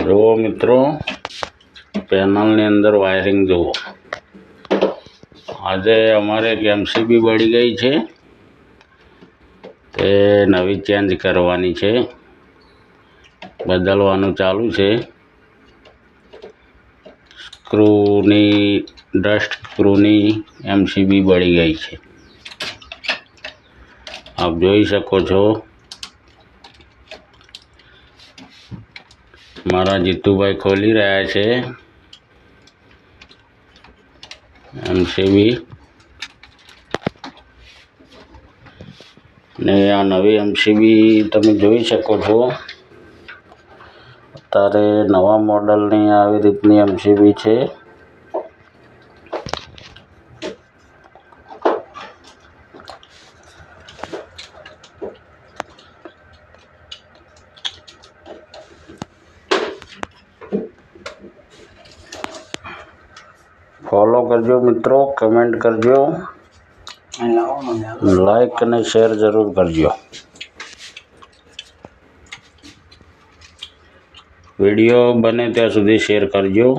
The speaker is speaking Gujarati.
જો મિત્રો પેનલની અંદર વાયરિંગ જુઓ। આજે અમારે એક એમસીબી બળી ગઈ છે, તે નવી ચેન્જ કરવાની છે, બદલવાનું ચાલુ છે। સ્ક્રૂની ડસ્ટ સ્ક્રૂની એમસીબી બળી ગઈ છે, આપ જોઈ શકો છો। મારા જીતુભાઈ ખોલી રહ્યા છે એમસીબી ને આ નવી એમસીબી તમે જોઈ શકો છો। અત્યારે નવા મોડલની આવી રીતની એમસીબી છે। ફોલો કરજો મિત્રો, કમેન્ટ કરજો, લાઈક અને શેર જરૂર કરજો। વિડીયો બને ત્યાં સુધી શેર કરજો।